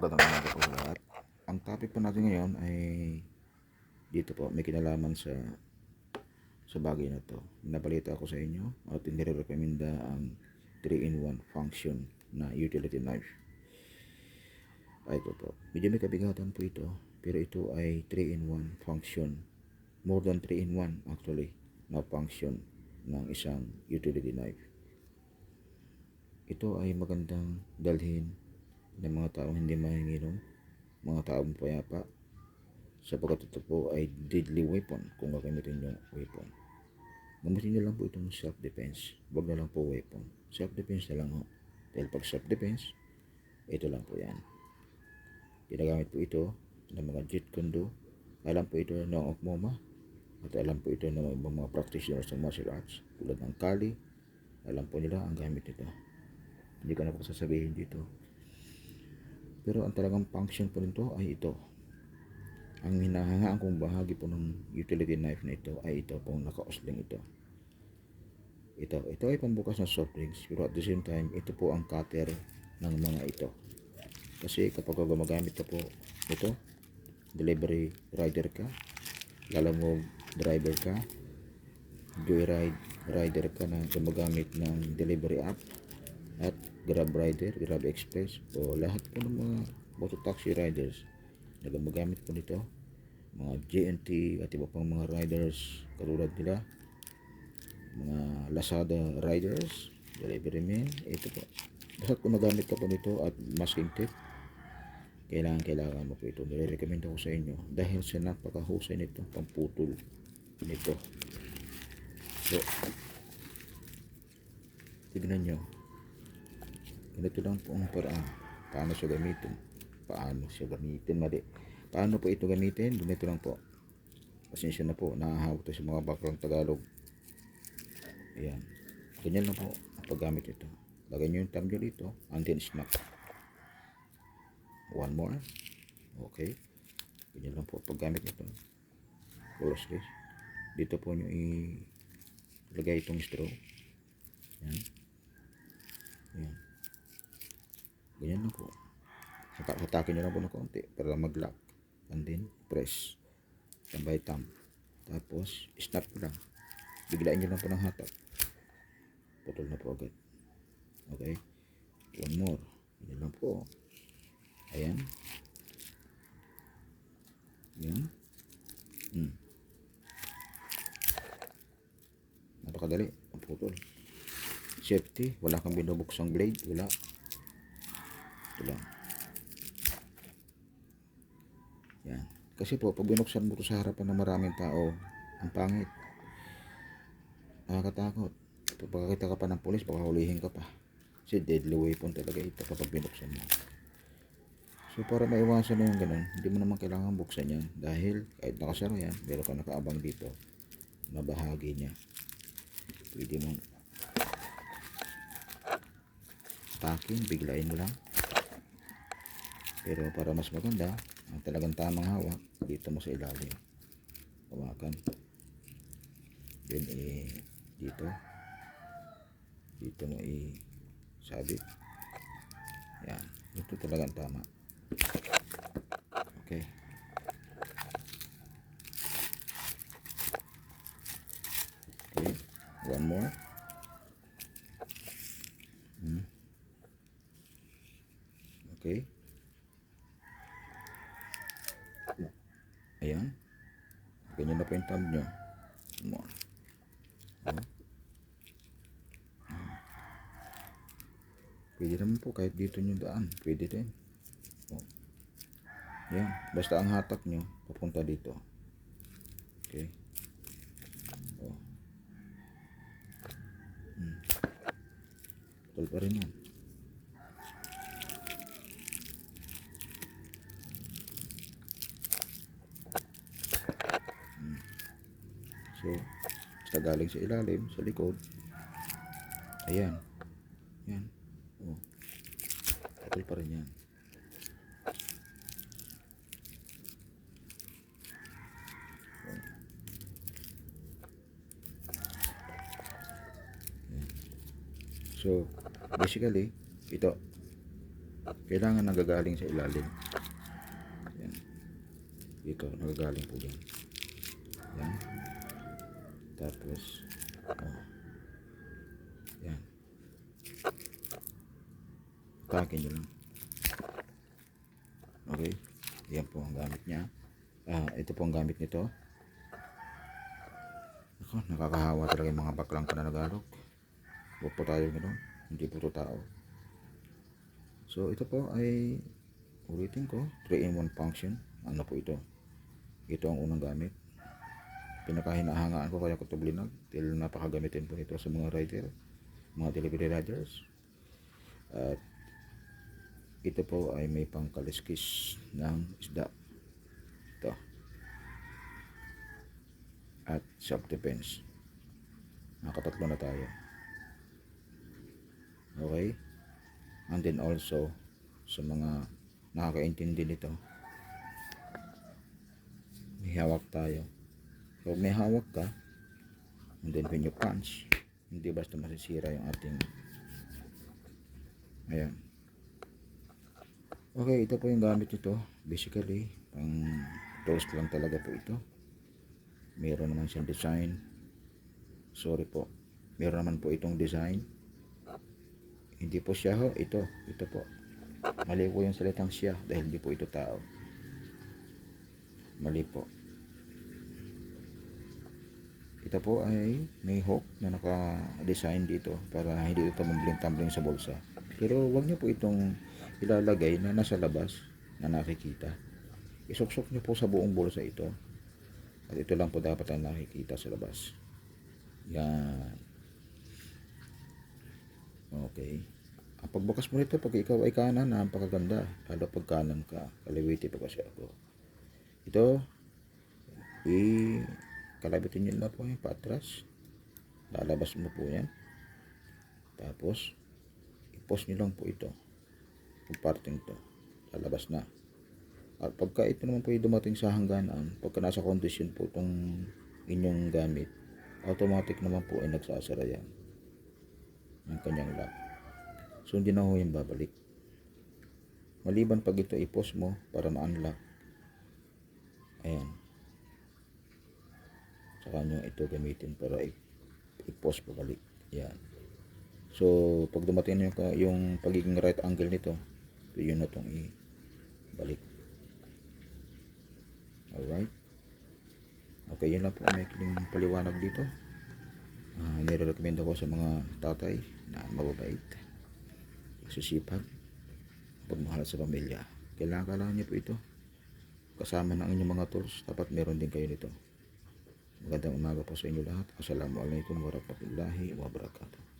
Magandang umaga po sa lahat. Ang topic po natin ngayon ay dito po, may kinalaman sa bagay na to. Nabalita ko sa inyo at nire-recommenda ang 3-in-1 function na utility knife. Ay ito po, medyo may kabigatan po ito, pero ito ay 3-in-1 function. More than 3-in-1 actually na function ng isang utility knife. Ito ay magandang dalhin ng mga taong hindi mahinginom, mga taong payapa, sapagkat ito po ay deadly weapon kung gagamitin yung weapon. Gamitin nyo lang po itong self-defense, wag na lang po weapon. Self-defense na lang ho. Dahil pag self-defense, ito lang po yan. Ginagamit po ito ng mga Jeet Kune Do, alam po ito ng Okmoma, at alam po ito ng ibang mga practitioners ng martial arts, tulad ng Kali, alam po nila ang gamit nito. Hindi ko na po sasabihin dito. Pero ang talagang function po nito ay ito. Ang hinahangaan kong bahagi po ng utility knife na ito ay ito pong naka-osling ito. Ito ay pambukas ng soft drinks, pero at the same time, ito po ang cutter ng mga ito. Kasi kapag gumagamit ka po ito, delivery rider ka, lalamove driver ka, joyride rider ka na gumagamit ng delivery app, at Grab Rider, Grab Express, o lahat po ng mga mototaxi riders na gumagamit po nito, mga GNT at iba pang mga riders katulad nila, mga Lazada riders, delivery men, ito po. Lahat gumagamit ka po nito at masking tape. Kailangan mo po ito. Nire-recommend ako sa inyo dahil sa napakahusay nito, pamputol nito. So, tignan nyo. Ganito lang po ang paraan. Paano siya gamitin? Paano po ito gamitin? Ganito lang po. Pasensya na po, nahahaw ito sa mga baklang Tagalog. Ayan. Ganyan lang po ang paggamit ito. Lagay nyo yung thumb nyo dito, and then snap. One more. Okay. Ganyan lang po ang paggamit nito. Close this. Dito po nyo ilagay itong straw. Ayan. Ayan. Ganyan lang po. Hatakin nyo lang po ng konti para mag-lock. And then, press. Tambay thumb. Tapos, snap lang. Biglain nyo lang po ng hatak. Putol na po agad. Okay? One more. Ganyan lang po. Ayan. Ayan. Napakadali. Ang putol. Safety. Wala kang binubuksang blade. Wala. Ito lang. Yan. Kasi po, pag binuksan mo ito sa harapan ng maraming tao, ang pangit. Nakakatakot. Pag makakita ka pa ng pulis, baka hulihin ka pa. Kasi deadly weapon talaga ito kapag binuksan mo. So, para maiwasan na yung ganun, hindi mo naman kailangan buksan yan. Dahil, kahit nakasara yan, meron ka nakaabang dito na bahagi niya. Pwede mong takin, biglain mo lang. Pero para mas maganda, ang talagang tamang hawak, dito mo sa ilalim. Hawakan. Then dito. Dito mo sabit. Yan. Ito talagang tama. Okay. Okay. One more. Okay. Ayan. Ganyan na po yung thumb nyo. More. Pwede naman po kahit dito nyo daan. Pwede din. Ayan. Basta ang hatak nyo papunta dito. Okay. Tol pa rin yan. So, basta galing sa ilalim, sa likod. Ayan. Yan. Tol pa rin yan. So, basically, ito. Kailangan nagagaling sa ilalim. Yan. Dito, nagagaling po yan. Yan. Tapos, oh. Yan. Takin nyo lang. Okay. Yan po ang gamit niya. Ito po ang gamit nito. Ako, nakakahawa talaga yung mga baklang pananagalog. Huwag po tayo gano'n. Hindi po ito tao. So, ito po ay ulitin ko. 3-in-1 function. Ano po ito? Ito ang unang gamit. Pinakahinahangaan ko kaya ko ito blinag. Dahil napakagamitin po ito sa mga rider. Mga delivery riders. At ito po ay may pangkaliskis ng isda. Ito. At self-defense. Nakatatlo na tayo. Okay? And then also, sa mga nakakaintindi nito, may hawak tayo. So, may hawak ka, and then when you punch, hindi basta masisira yung ating, ayan. Okay, ito po yung gamit nito. Basically, pang tools lang talaga po ito. Meron naman siyang design. Sorry po. Meron naman po itong design. Hindi po siya ho. Ito po. Mali po yung salitang siya dahil hindi po ito tao. Mali po. Ito po ay may hook na naka-design dito para hindi ito tumbling-tumbling sa bulsa. Pero wag niyo po itong ilalagay na nasa labas na nakikita. Isuksok niyo po sa buong bulsa ito. At ito lang po dapat ang nakikita sa labas. Yan. Okay. Ang pagbukas mo nito, pag ikaw ay kanan, napakaganda. Lalo pag kanan ka. Kaliwiti pa kasi ako. Ito, kalabitin nyo na po yung patras. Lalabas mo po yan. Tapos, i-post nyo lang po ito. Yung parting to. Lalabas na. At pagka ito naman po yung dumating sa hangganan, pagka nasa condition po itong inyong gamit, automatic naman po ay nagsasara yan. Ang kanyang lock. So, hindi na ho yung babalik. Maliban pag ito i-post mo para ma-unlock. Ayan. Saka nyo ito gamitin para i-post pabalik. Ayan. So, pag dumating na yung pagiging right angle nito, yun na itong i-balik. Alright. Okay, yun lang po ang may paliwanag dito. Nire-recommend ako sa mga tatay na mababait, susipag, pagmahal sa pamilya. Kailangan niyo po ito. Kasama ng inyong mga tools, dapat meron din kayo nito. Magandang umaga po sa inyo lahat. Assalamualaikum warahmatullahi wabarakatuh.